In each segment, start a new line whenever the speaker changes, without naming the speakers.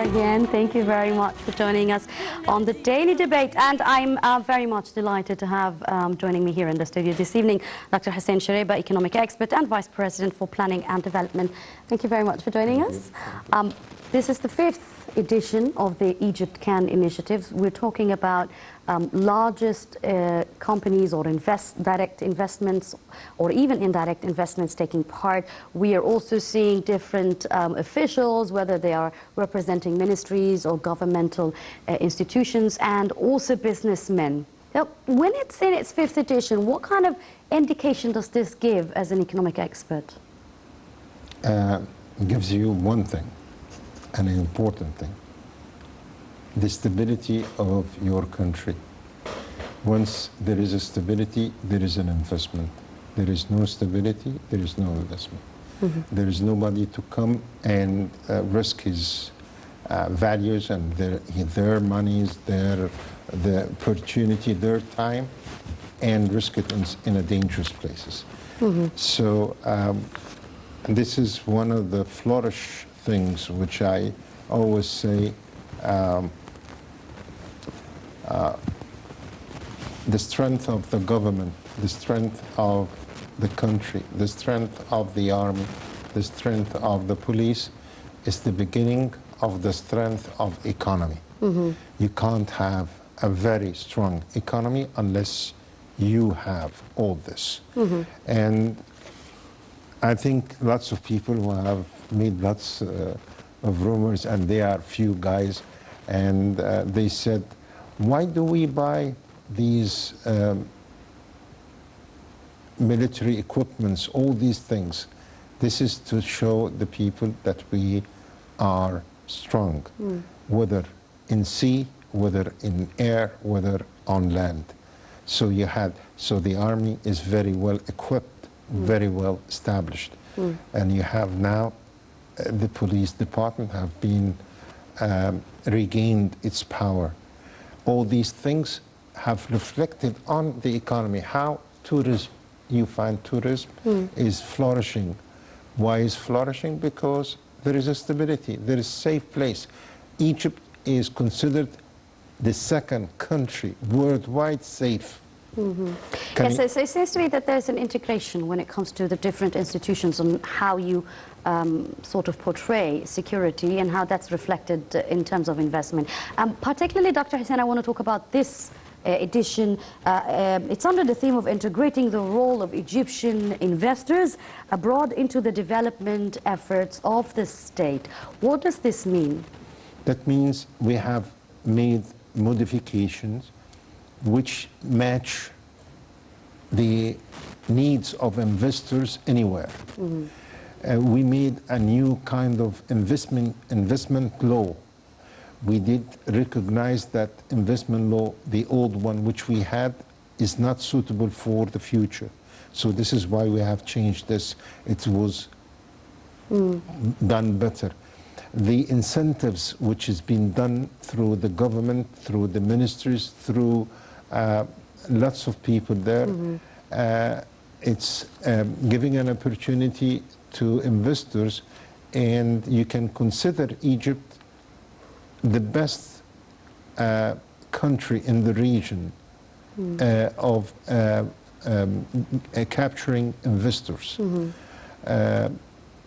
again. Thank you very much for joining us on the Daily Debate. And I'm very much delighted to have joining me here in the studio this evening, Dr. Hussein Shureeba, economic expert and Vice President for Planning and Development. Thank you very much for joining us. This is the 5th edition of the Egypt Can Initiative. We're talking about largest companies or direct investments or even indirect investments taking part. We are also seeing different officials, whether they are representing ministries or governmental institutions, and also businessmen. Now, when it's in its 5th edition, what kind of indication does this give as an economic expert?
It gives you one thing, an important thing: the stability of your country. Once there is a stability, there is an investment. There is no stability, there is no investment. Mm-hmm. There is nobody to come and risk his values and their monies, the opportunity, their time, and risk it in a dangerous places. Mm-hmm. So this is one of the flourish things which I always say. The strength of the government, the strength of the country, the strength of the army, the strength of the police is the beginning of the strength of economy. Mm-hmm. You can't have a very strong economy unless you have all this. Mm-hmm. And I think lots of people who have made lots of rumors, and they are few guys, and they said, why do we buy these military equipments, all these things? This is to show the people that we are strong, whether in sea, whether in air, whether on land. So the army is very well equipped, very well established. And you have now the police department have been regained its power. All these things have reflected on the economy. How tourism, you find tourism is flourishing. Why is flourishing? Because there is a stability, there is a safe place. Egypt is considered the second country worldwide safe. Mm-hmm.
Yes, so it seems to me that there's an integration when it comes to the different institutions on how you sort of portray security and how that's reflected in terms of investment. Particularly, Dr. Hussein, I want to talk about this edition. It's under the theme of integrating the role of Egyptian investors abroad into the development efforts of the state. What does this mean?
That means we have made modifications which match the needs of investors anywhere. Mm-hmm. We made a new kind of investment law. We did recognize that investment law, the old one which we had, is not suitable for the future. So this is why we have changed this. It was done better. The incentives which has been done through the government, through the ministries, through lots of people there, it's giving an opportunity to investors, and you can consider Egypt the best country in the region of capturing investors.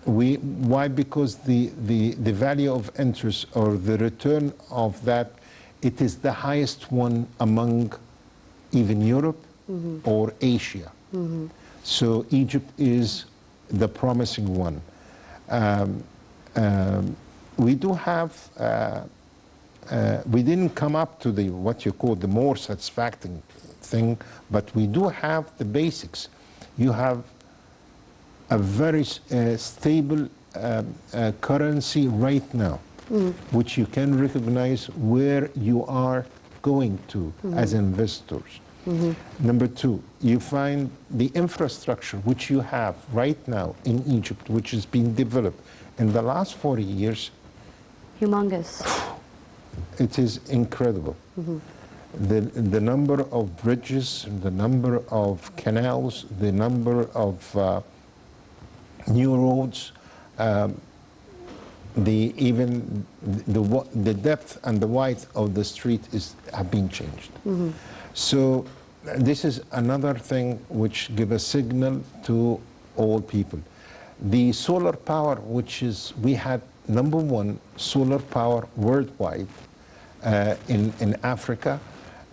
Why? Because the value of interest or the return of that, it is the highest one among even Europe or Asia. So Egypt is the promising one. We do have, we didn't come up to the what you call the more satisfactory thing, but we do have the basics. You have a very stable currency right now, which you can recognize where you are going to as investors. Number two, you find the infrastructure which you have right now in Egypt, which has been developed in the last 40 years.
Humongous.
It is incredible. The number of bridges, the number of canals, the number of new roads, even the depth and the width of the street have been changed. So this is another thing which give a signal to all people. The solar power, which is, we had #1 solar power worldwide in Africa.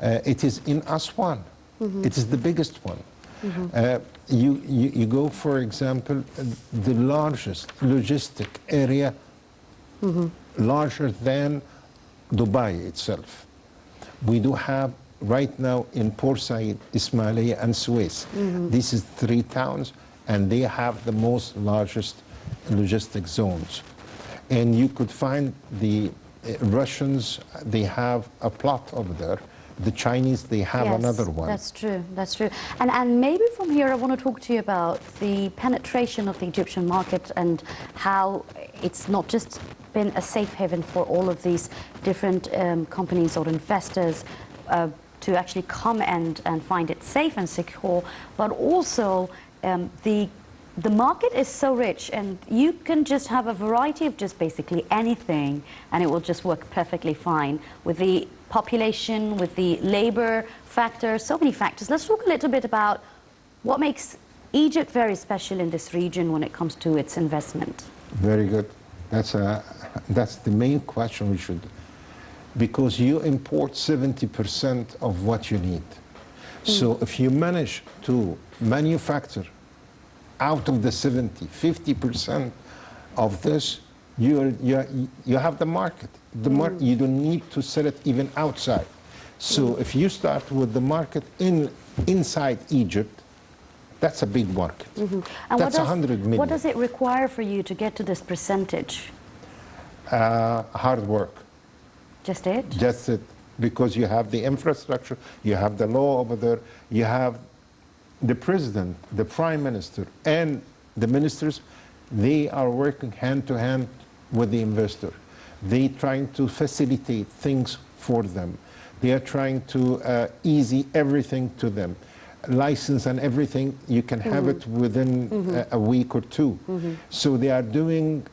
It is in Aswan. It is the biggest one. You go, for example, the largest logistic area, larger than Dubai itself. We do have right now in Port Said, Ismailia, and Suez. This is 3 towns, and they have the most largest logistic zones. And you could find the Russians, they have a plot over there. The Chinese, they have another one.
That's true, that's true. And maybe from here I want to talk to you about the penetration of the Egyptian market and how it's not just been a safe haven for all of these different companies or investors to actually come and find it safe and secure, but also the market is so rich, and you can just have a variety of just basically anything, and it will just work perfectly fine with the population, with the labor factor, so many factors. Let's talk a little bit about what makes Egypt very special in this region when it comes to its investment.
Very good. That's the main question we should, because you import 70% of what you need. So if you manage to manufacture out of the 70, 50% of this, you have the market. You don't need to sell it even outside. So if you start with the market inside Egypt, that's a big market.
And
that's 100 million.
What does it require for you to get to this percentage?
Hard work.
Just it?
Just it. Because you have the infrastructure, you have the law over there, you have the president, the prime minister, and the ministers. They are working hand to hand with the investor. They trying to facilitate things for them. They are trying to easy everything to them. License and everything, you can have it within a week or two. So they are doing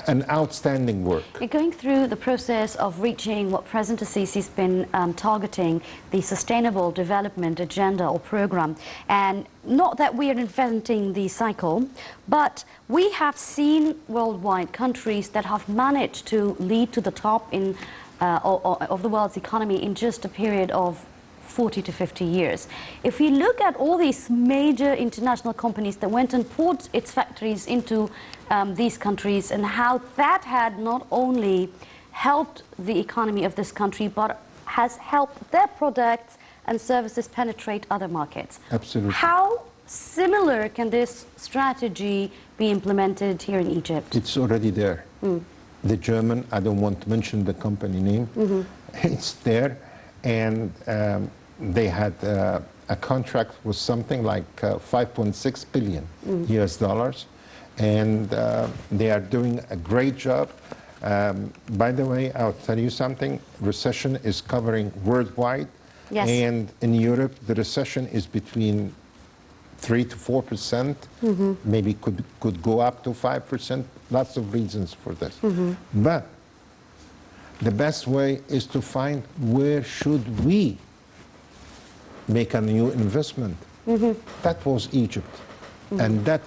an outstanding work.
You're going through the process of reaching what President Assisi's been targeting, the Sustainable Development Agenda or program. And not that we are inventing the cycle, but we have seen worldwide countries that have managed to lead to the top in, of the world's economy in just a period of 40 to 50 years. If we look at all these major international companies that went and poured its factories into these countries, and how that had not only helped the economy of this country, but has helped their products and services penetrate other markets.
Absolutely.
How similar can this strategy be implemented here in Egypt?
It's already there. The German, I don't want to mention the company name, it's there, and they had a contract with something like 5.6 billion US dollars, and they are doing a great job. By the way, I'll tell you something, recession is covering worldwide, and in Europe the recession is between 3 to 4%, maybe could go up to 5%, lots of reasons for this. But the best way is to find where should we make a new investment. That was Egypt. And that,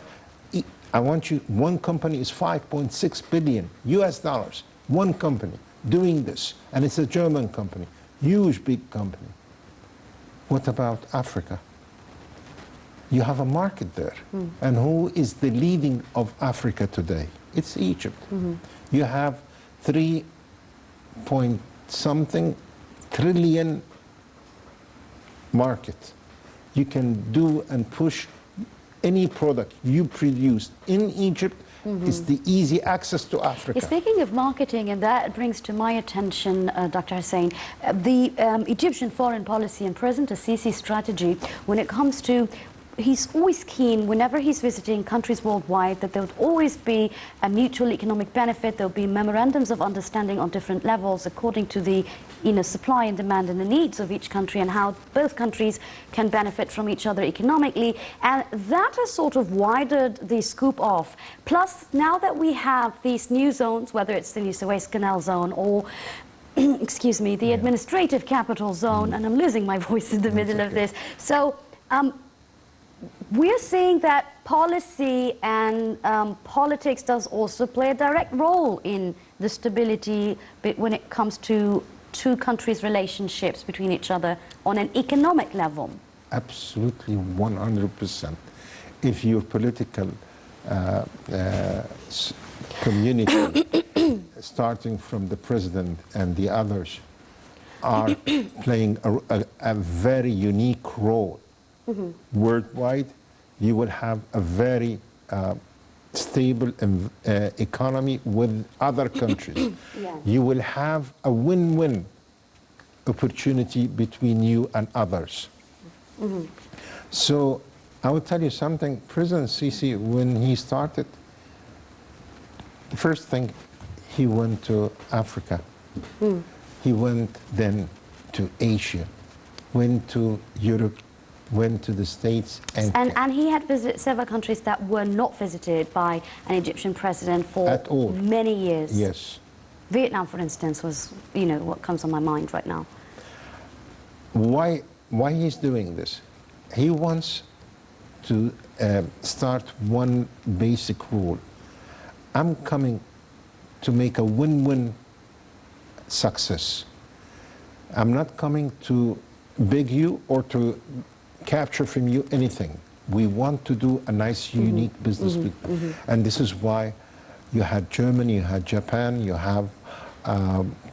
I want you, one company is 5.6 billion US dollars, one company doing this, and it's a German company, huge, big company. What about Africa? You have a market there. And who is the leading of Africa today? It's Egypt. You have 3 point something trillion market. You can do and push any product you produce in Egypt. Is the easy access to Africa.
Speaking of marketing, and that brings to my attention, Dr. Hussein, the Egyptian foreign policy and President Assisi's strategy when it comes to he's always keen, whenever he's visiting countries worldwide, that there would always be a mutual economic benefit. There'll be memorandums of understanding on different levels according to the supply and demand and the needs of each country, and how both countries can benefit from each other economically. And that has sort of widened the scope off. Plus, now that we have these new zones, whether it's the new Suez Canal zone or excuse me, the administrative capital zone, and I'm losing my voice in the middle of this. So we're seeing that policy and politics does also play a direct role in the stability when it comes to two countries' relationships between each other on an economic level.
Absolutely, 100%. If your political community, starting from the president and the others, are playing a very unique role worldwide, you will have a very stable economy with other countries.
Yeah.
You will have a win-win opportunity between you and others. So I will tell you something. President Sisi, when he started, the first thing, he went to Africa. He went then to Asia, went to Europe, went to the States.
And he had visited several countries that were not visited by an Egyptian president for
At all.
many years.
Yes.
Vietnam, for instance, was, you know, what comes on my mind right now.
Why he's doing this? He wants to start one basic rule. I'm coming to make a win-win success. I'm not coming to beg you or to capture from you anything. We want to do a nice, unique business. And this is why you had Germany, you had Japan, you have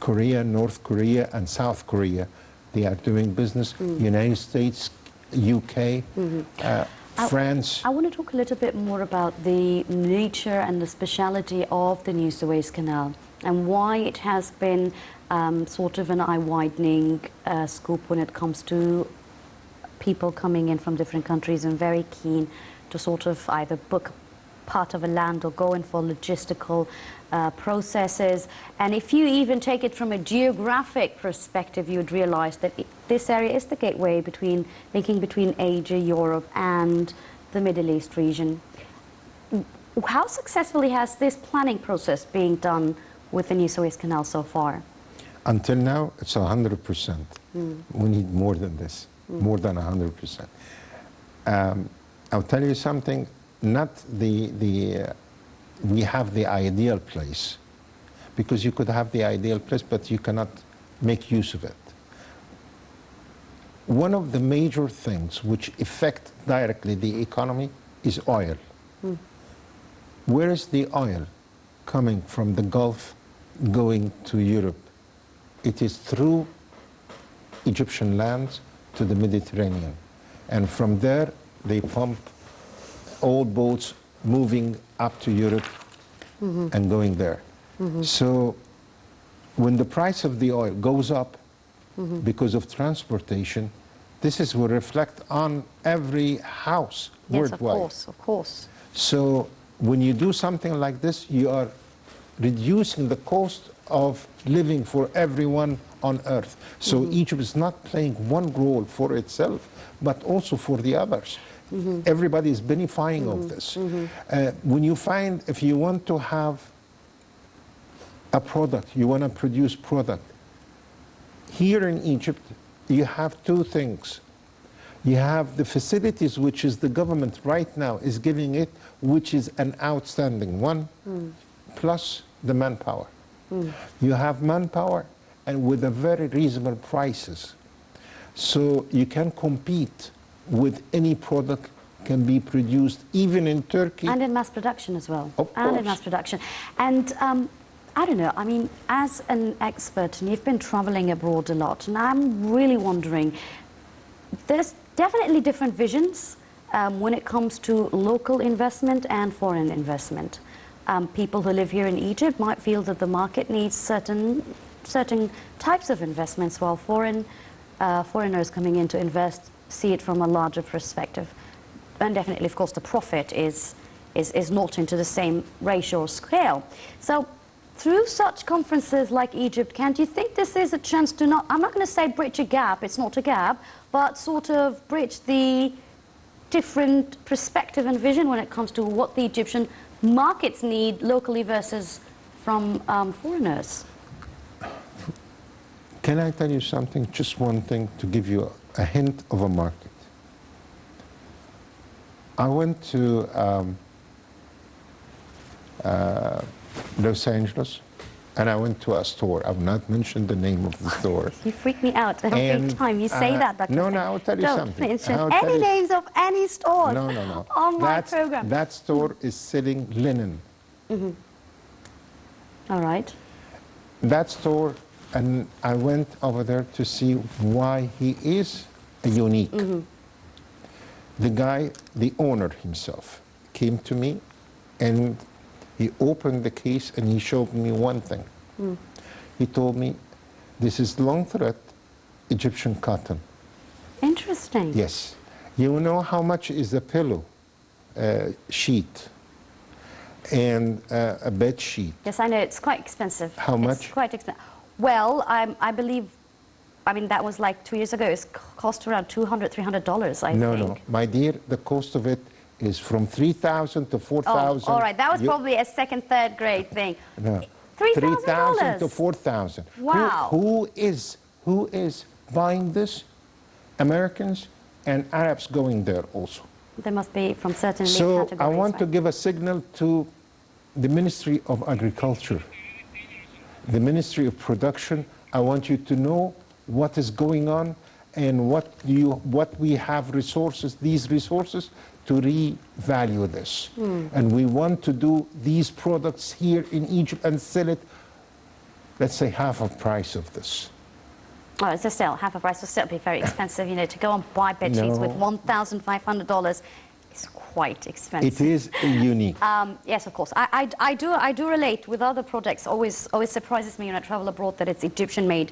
Korea, North Korea, and South Korea. They are doing business. United States, UK, France.
I want to talk a little bit more about the nature and the speciality of the new Suez Canal and why it has been sort of an eye-widening scoop when it comes to people coming in from different countries and very keen to sort of either book part of a land or go in for logistical processes. And if you even take it from a geographic perspective, you would realize that this area is the gateway linking between Asia, Europe, and the Middle East region. How successfully has this planning process been done with the new Suez Canal so far?
Until now, it's 100%. We need more than this, more than 100%. I'll tell you something. Not we have the ideal place, because you could have the ideal place, but you cannot make use of it. One of the major things which affect directly the economy is oil. Where is the oil coming from the Gulf going to Europe? It is through Egyptian lands to the Mediterranean. And from there, they pump old boats moving up to Europe and going there. So when the price of the oil goes up because of transportation, this will reflect on every house worldwide.
Yes, of course.
So when you do something like this, you are reducing the cost of living for everyone on earth. So Egypt is not playing one role for itself, but also for the others. Everybody is benefiting of this. When you find, if you want to have a product, you want to produce product, here in Egypt, you have two things. You have the facilities, which is the government right now is giving it, which is an outstanding one, plus the manpower. You have manpower and with a very reasonable prices. So you can compete with any product can be produced, even in Turkey.
And in mass production as well.
Of
and in
course.
mass production. And I don't know, I mean, as an expert, and you've been traveling abroad a lot, and I'm really wondering, there's definitely different visions when it comes to local investment and foreign investment. People who live here in Egypt might feel that the market needs certain types of investments, while foreigners coming in to invest see it from a larger perspective. and definitely, of course, the profit is not into the same ratio or scale. So through such conferences like Egypt, do you think this is a chance to not, I'm not going to say bridge a gap, it's not a gap, but sort of bridge the different perspective and vision when it comes to what the Egyptian markets need locally versus from foreigners?
Can I tell you something? Just one thing to give you a hint of a market. I went to Los Angeles, and I went to a store. I will not mention the name of the store.
You freak me out every time you say that, Dr.
No,
Singh.
I'll tell you something.
Don't mention any names of any stores
No.
on my program.
That store is selling linen.
All right.
That store, and I went over there to see why he is unique. The guy, the owner himself, came to me and he opened the case and he showed me one thing. He told me, this is long thread Egyptian cotton.
Interesting.
Yes. You know how much is a pillow sheet and a bed sheet?
Yes, I know. It's quite expensive.
How much?
It's quite expensive. Well, I believe, I mean, that was like 2 years ago. It cost around $200, $300, I think.
No. My dear, the cost of it is from 3,000 to 4,000.
Oh, all right. That was probably a second, third grade thing.
No.
$3,000?
3,000 to 4,000.
Wow.
Who is buying this? Americans and Arabs going there also.
They must be from certain
So
categories.
I want to
right?
give a signal to the Ministry of Agriculture, the Ministry of Production. I want you to know what is going on and what we have resources, these resources, to revalue this. And we want to do these products here in Egypt and sell it, let's say, half of price of this.
Oh, it's still half a price. Will still be very expensive. You know, to go and buy bed sheets with $1,500 is quite expensive.
It is unique.
Yes, of course. I do relate with other projects. Always surprises me when I travel abroad that it's Egyptian made.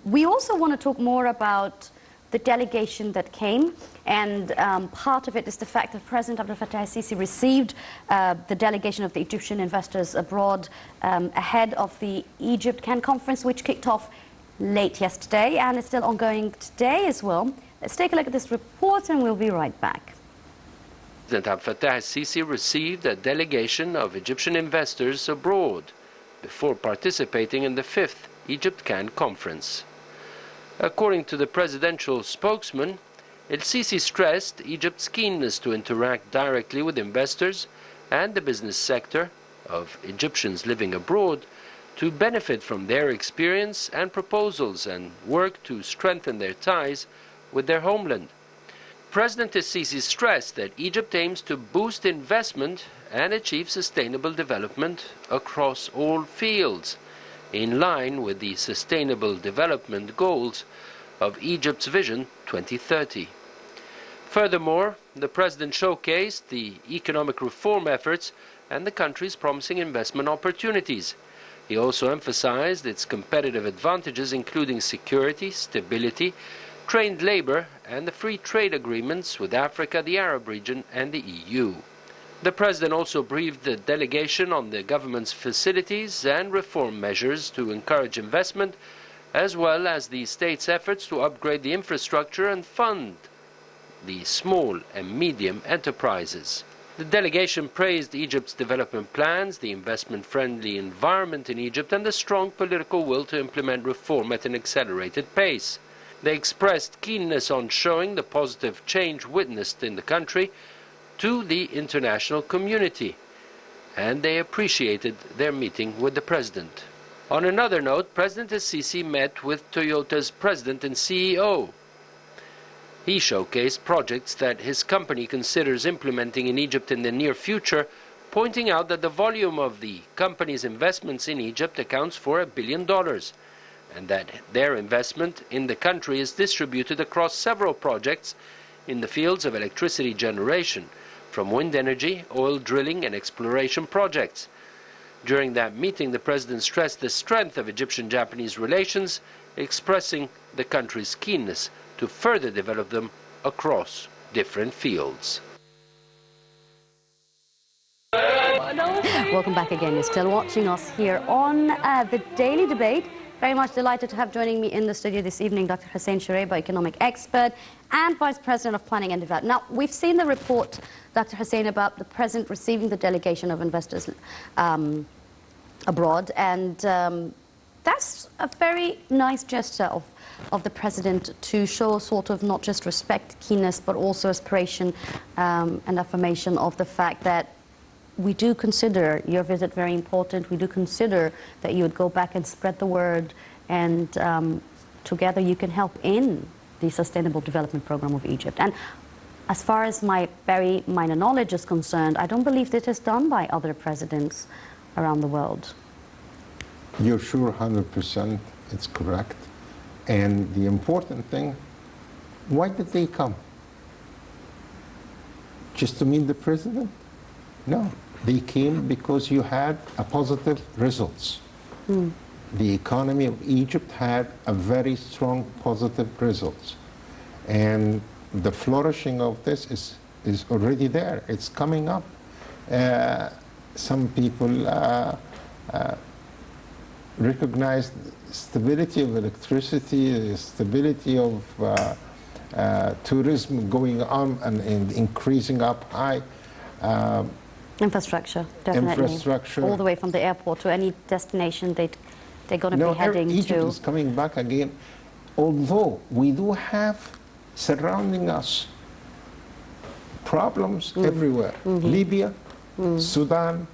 We also want to talk more about the delegation that came, and part of it is the fact that President Abdel Fattah el-Sisi received the delegation of the Egyptian investors abroad ahead of the Egypt-Can conference, which kicked off late yesterday and is still ongoing today as well. Let's take a look at this report and we'll be right back.
President Abdel Fattah el-Sisi received a delegation of Egyptian investors abroad before participating in the 5th Egypt-Can conference. According to the presidential spokesman, el-Sisi stressed Egypt's keenness to interact directly with investors and the business sector of Egyptians living abroad to benefit from their experience and proposals and work to strengthen their ties with their homeland. President el-Sisi stressed that Egypt aims to boost investment and achieve sustainable development across all fields, in line with the Sustainable Development Goals of Egypt's Vision 2030. Furthermore, the President showcased the economic reform efforts and the country's promising investment opportunities. He also emphasized its competitive advantages, including security, stability, trained labor, and the free trade agreements with Africa, the Arab region, and the EU. The President also briefed the delegation on the government's facilities and reform measures to encourage investment, as well as the state's efforts to upgrade the infrastructure and fund the small and medium enterprises. The delegation praised Egypt's development plans, the investment-friendly environment in Egypt, and the strong political will to implement reform at an accelerated pace. They expressed keenness on showing the positive change witnessed in the country to the international community, and they appreciated their meeting with the President. On another note, President el-Sisi met with Toyota's President and CEO. He showcased projects that his company considers implementing in Egypt in the near future, pointing out that the volume of the company's investments in Egypt accounts for $1 billion, and that their investment in the country is distributed across several projects in the fields of electricity generation, from wind energy, oil drilling, and exploration projects. During that meeting, the President stressed the strength of Egyptian-Japanese relations, expressing the country's keenness to further develop them across the different fields.
Welcome back again. You're still watching us here on the Daily Debate. Very much delighted to have joining me in the studio this evening Dr. Hussein Shureiba, economic expert and Vice President of Planning and Development. Now, we've seen the report, Dr. Hussein, about the President receiving the delegation of investors abroad, and that's a very nice gesture of the President to show sort of not just respect, keenness, but also aspiration and affirmation of the fact that we do consider your visit very important. We do consider that you would go back and spread the word, and together you can help in the Sustainable Development Program of Egypt. And as far as my very minor knowledge is concerned, I don't believe this is done by other presidents around the world.
You're sure 100% it's correct. And the important thing, why did they come? Just to meet the president? No, they came because you had a positive results. The economy of Egypt had a very strong positive results. And the flourishing of this is already there. It's coming up. Some people recognize stability of electricity, stability of tourism going on and increasing up high.
Infrastructure, definitely.
Infrastructure.
All the way from the airport to any destination they're going to be heading
Egypt
to.
is coming back again. Although we do have surrounding us problems everywhere. Libya, Sudan,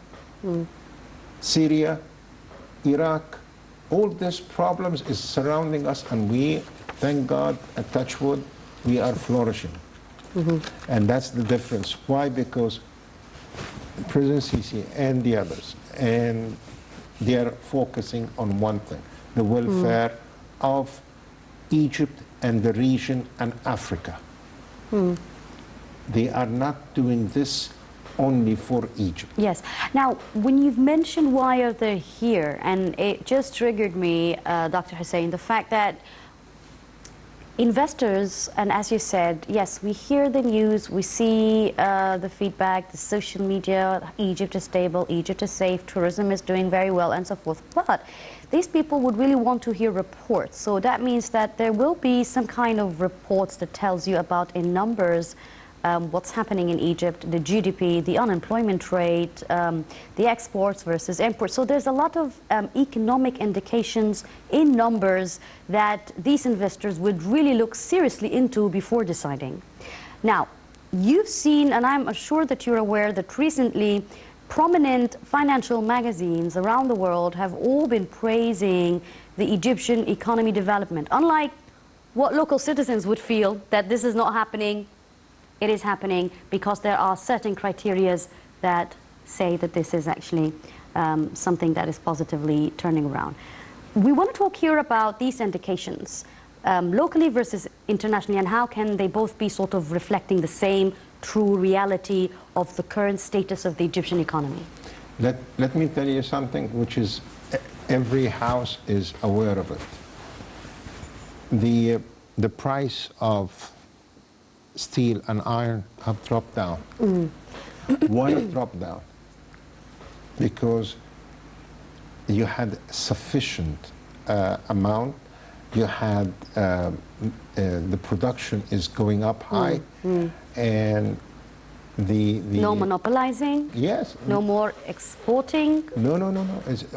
Syria, Iraq, all these problems is surrounding us, and we, thank God, and touch wood, we are flourishing. And that's the difference. Why? Because President Sisi and the others, and they are focusing on one thing, the welfare of Egypt and the region and Africa. They are not doing this only for Egypt.
Yes. Now, when you've mentioned why are they here, and it just triggered me, Dr. Hussein, the fact that investors, and as you said, yes, we hear the news, we see the feedback, the social media, Egypt is stable, Egypt is safe, tourism is doing very well, and so forth. But these people would really want to hear reports. So that means that there will be some kind of reports that tells you about in numbers what's happening in Egypt, the GDP, the unemployment rate, the exports versus imports. So there's a lot of economic indications in numbers that these investors would really look seriously into before deciding. Now, you've seen, and I'm sure that you're aware that recently prominent financial magazines around the world have all been praising the Egyptian economy development. Unlike what local citizens would feel that this is not happening, it is happening because there are certain criteria that say that this is actually something that is positively turning around. We want to talk here about these indications, locally versus internationally, and how can they both be sort of reflecting the same true reality of the current status of the Egyptian economy.
Let me tell you something which is every house is aware of it. The price of steel and iron have dropped down. Why it dropped down? Because you had sufficient amount, you had the production is going up high, and the
no monopolizing.
Yes.
No more exporting.
No.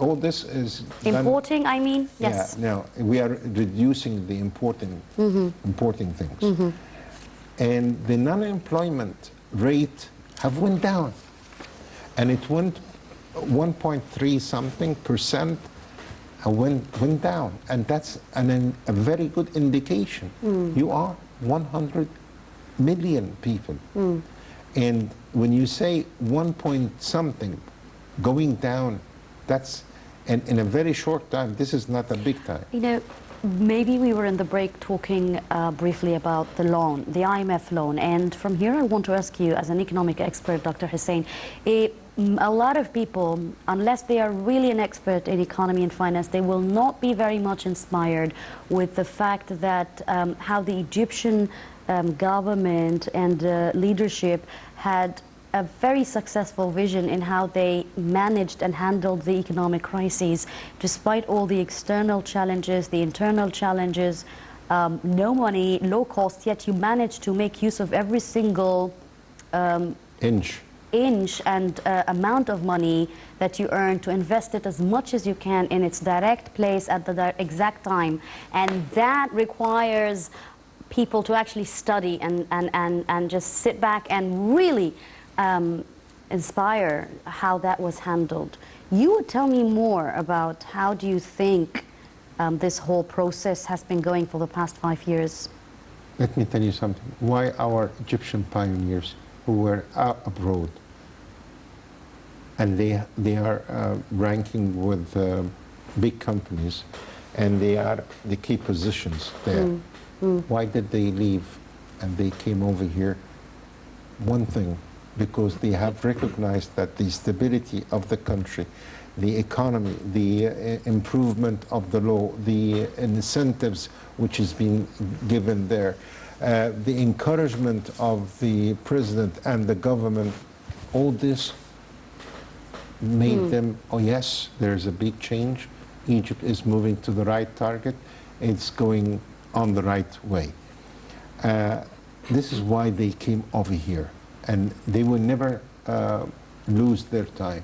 All this is
importing.
Done.
I mean, yes.
Yeah. No, we are reducing the importing things. And the non-employment rate have went down, and it went 1.3 something percent went down, and that's a very good indication. You are 100 million people, and when you say 1 point something going down, that's and in a very short time. This is not a big time.
You know, maybe we were in the break talking briefly about the loan, the IMF loan, and from here I want to ask you, as an economic expert, Dr. Hussein, a lot of people, unless they are really an expert in economy and finance, they will not be very much inspired with the fact that how the Egyptian government and leadership had a very successful vision in how they managed and handled the economic crises, despite all the external challenges, the internal challenges, no money, low cost, yet you managed to make use of every single
Inch.
and amount of money that you earn to invest it as much as you can in its direct place at the exact time. And that requires people to actually study and just sit back and really inspire how that was handled. You would tell me more about how do you think this whole process has been going for the past 5 years?
Let me tell you something. Why our Egyptian pioneers who were abroad, and they are ranking with big companies, and they are the key positions there. Why did they leave and they came over here? One thing, because they have recognized that the stability of the country, the economy, the improvement of the law, the incentives which is being given there, the encouragement of the president and the government, all this made them, oh yes, there's a big change. Egypt is moving to the right target. It's going on the right way. This is why they came over here. And they will never lose their time.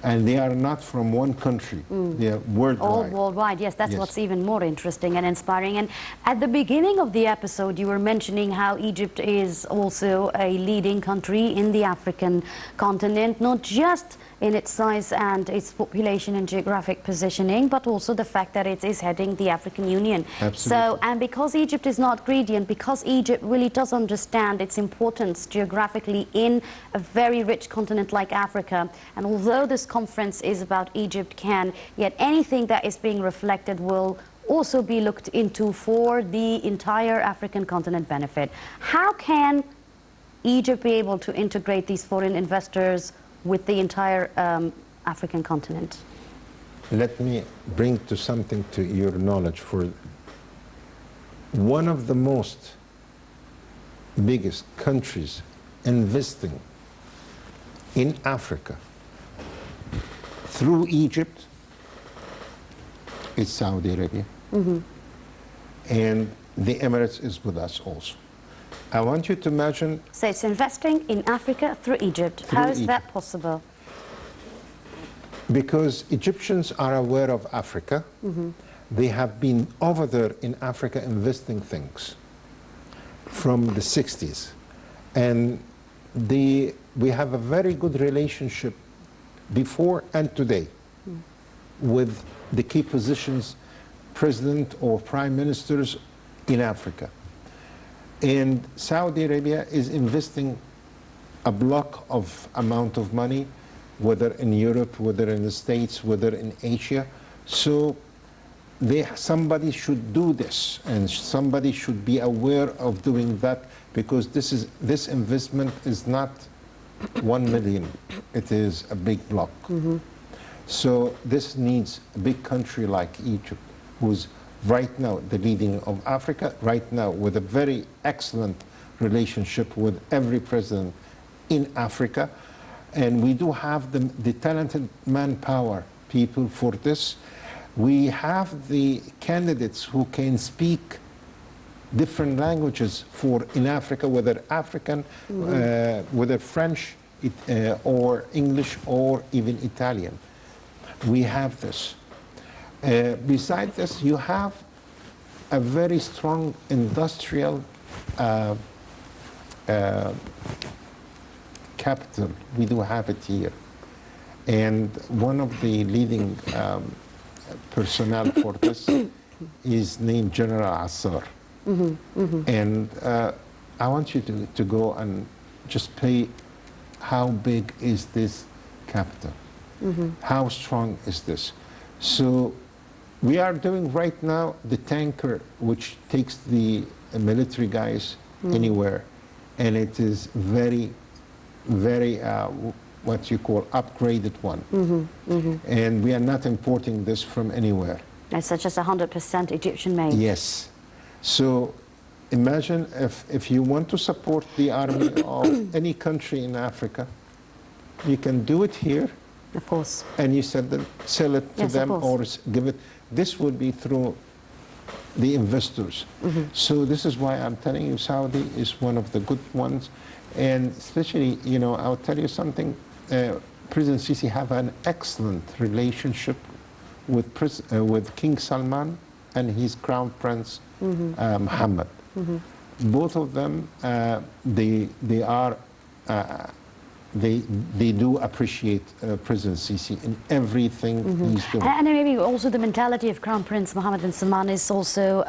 And they are not from one country. They are worldwide.
All worldwide, yes, that's
Yes.
what's even more interesting and inspiring. And at the beginning of the episode, you were mentioning how Egypt is also a leading country in the African continent, not just in its size and its population and geographic positioning, but also the fact that it is heading the African Union.
Absolutely.
So, and because Egypt is not greedy, and because Egypt really does understand its importance geographically in a very rich continent like Africa, and although this conference is about Egypt can, yet anything that is being reflected will also be looked into for the entire African continent benefit. How can Egypt be able to integrate these foreign investors with the entire African continent?
Let me bring to something to your knowledge. For one of the most biggest countries investing in Africa through Egypt is Saudi Arabia. And the Emirates is with us also. I want you to imagine,
So it's investing in Africa through Egypt. How is that possible?
because Egyptians are aware of Africa. They have been over there in Africa investing things from the 60s. And we have a very good relationship before and today with the key positions, president or prime ministers in Africa. And Saudi Arabia is investing a block of amount of money, whether in Europe, whether in the States, whether in Asia. So somebody should do this, and somebody should be aware of doing that, because this investment is not 1 million, it is a big block. So this needs a big country like Egypt, who's right now the leading of Africa, right now with a very excellent relationship with every president in Africa. And we do have the talented manpower people for this. We have the candidates who can speak different languages in Africa, whether African, whether French or English or even Italian. We have this. Besides this, you have a very strong industrial capital. We do have it here. And one of the leading personnel for this is named General Assar. And I want you to go and just play how big is this capital? How strong is this? So we are doing right now the tanker which takes the military guys anywhere, and it is very, very what you call upgraded one. And we are not importing this from anywhere.
It's such as 100% Egyptian made.
Yes. So imagine if you want to support the army of any country in Africa, you can do it here,
Of course.
and you sell it to
Yes, of
them
course.
or give it. This would be through the investors. So this is why I'm telling you Saudi is one of the good ones. And especially, you know, I'll tell you something, President Sisi have an excellent relationship with King Salman and his Crown Prince Mohammed. Both of them, they do appreciate President Sisi in everything he's doing.
And maybe also the mentality of Crown Prince Mohammed bin Salman is also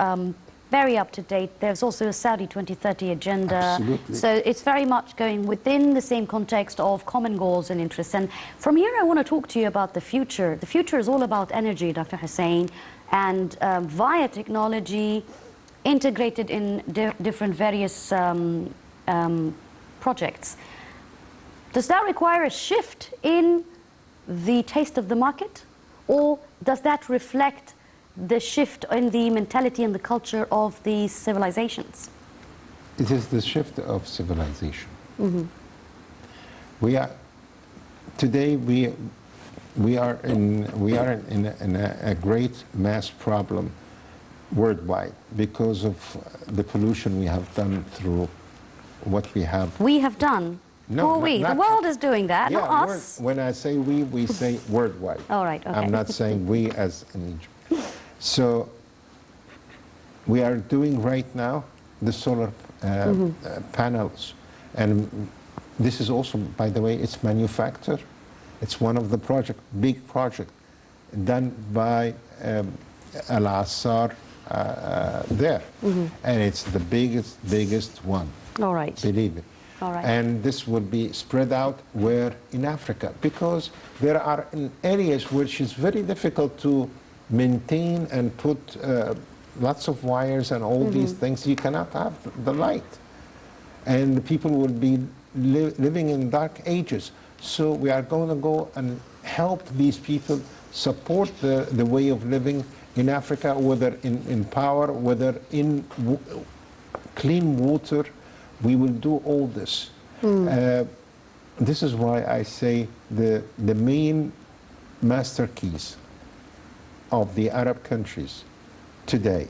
very up to date. There's also a Saudi 2030 agenda.
Absolutely.
So it's very much going within the same context of common goals and interests. And from here, I want to talk to you about the future. The future is all about energy, Dr. Hussein, and via technology, integrated in different various projects. Does that require a shift in the taste of the market, or does that reflect the shift in the mentality and the culture of these civilizations?
It is the shift of civilization. We are today. We are in a great mass problem worldwide because of the pollution we have done through what we have.
We have done.
No,
Who are we?
not-
The world is doing that,
Yeah,
not us.
when I say we say worldwide.
All right, okay.
I'm not saying we as in Egypt. So we are doing right now the solar panels, and this is also, by the way, it's manufactured. It's one of the big project done by Al Assar there, and it's the biggest one.
All right.
Believe it.
All right.
And this will be spread out where in Africa, because there are areas which is very difficult to maintain and put lots of wires and all these things. You cannot have the light, and the people will be living in dark ages. So we are going to go and help these people support the way of living in Africa, whether in power, whether in clean water. We will do all this. This is why I say the main master keys of the Arab countries today,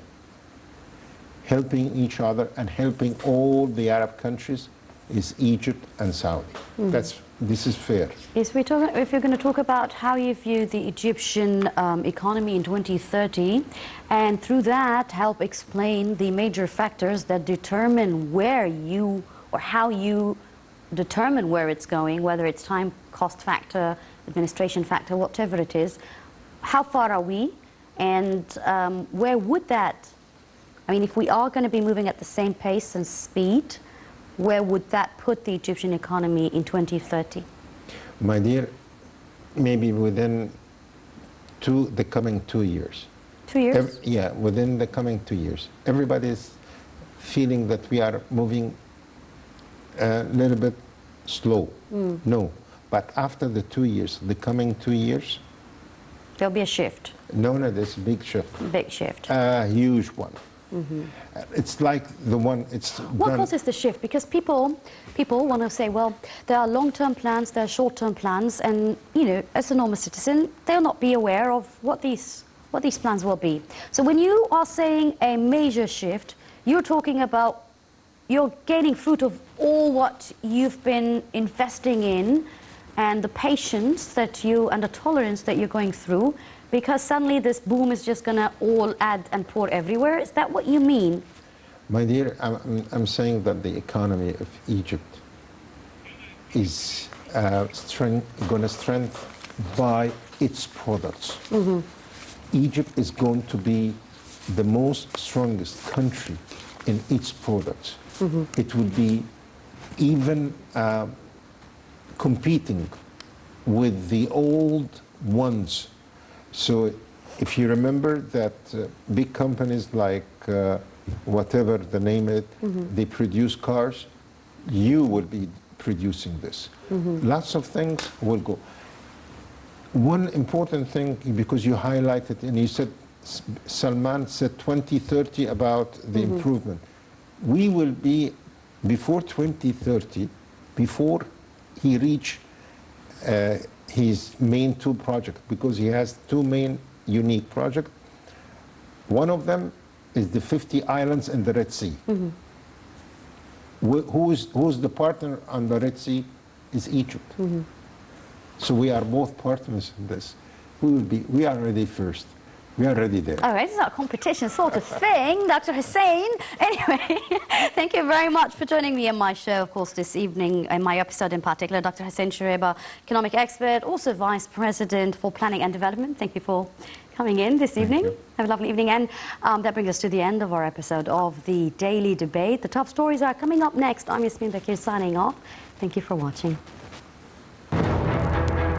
helping each other and helping all the Arab countries, is Egypt and Saudi. This is fair.
Yes, if you're going to talk about how you view the Egyptian economy in 2030, and through that help explain the major factors that determine where you, or how you determine where it's going, whether it's time, cost factor, administration factor, whatever it is, how far are we, and where would that, I mean, if we are going to be moving at the same pace and speed, where would that put the Egyptian economy in 2030?
My dear, maybe within the coming 2 years.
2 years?
Yeah, within the coming 2 years. Everybody's feeling that we are moving a little bit slow. No, but after the 2 years, the coming 2 years,
There'll be a shift,
no, there's a big shift,
big shift.
a huge one. It's like the one it's
What
done.
causes the shift? Because people want to say, well, there are long-term plans, there are short-term plans, and you know, as a normal citizen, they'll not be aware of what these plans will be. So when you are saying a major shift, you're talking about you're gaining fruit of all what you've been investing in, and the patience that you and the tolerance that you're going through, because suddenly this boom is just going to all add and pour everywhere. Is that what you mean?
My dear, I'm saying that the economy of Egypt is going to strengthen by its products. Egypt is going to be the most strongest country in its products. It will be even competing with the old ones. So if you remember that big companies like whatever the name it, they produce cars, you will be producing this. Lots of things will go. One important thing, because you highlighted and you said, Salman said 2030 about the improvement. we will be, before 2030, before he reach his main two projects, because he has two main unique projects. One of them is the 50 islands in the Red Sea. Who's the partner on the Red Sea is Egypt. So we are both partners in this. We are ready first. We are already there.
All right, it's not a competition sort of thing, Dr. Hussein. Anyway, thank you very much for joining me in my show, of course, this evening, in my episode in particular. Dr. Hussein Shureiba, economic expert, also Vice President for Planning and Development. Thank you for coming in this evening. Have a lovely evening. And that brings us to the end of our episode of the Daily Debate. The top stories are coming up next. I'm Yasmin Bakir signing off. Thank you for watching.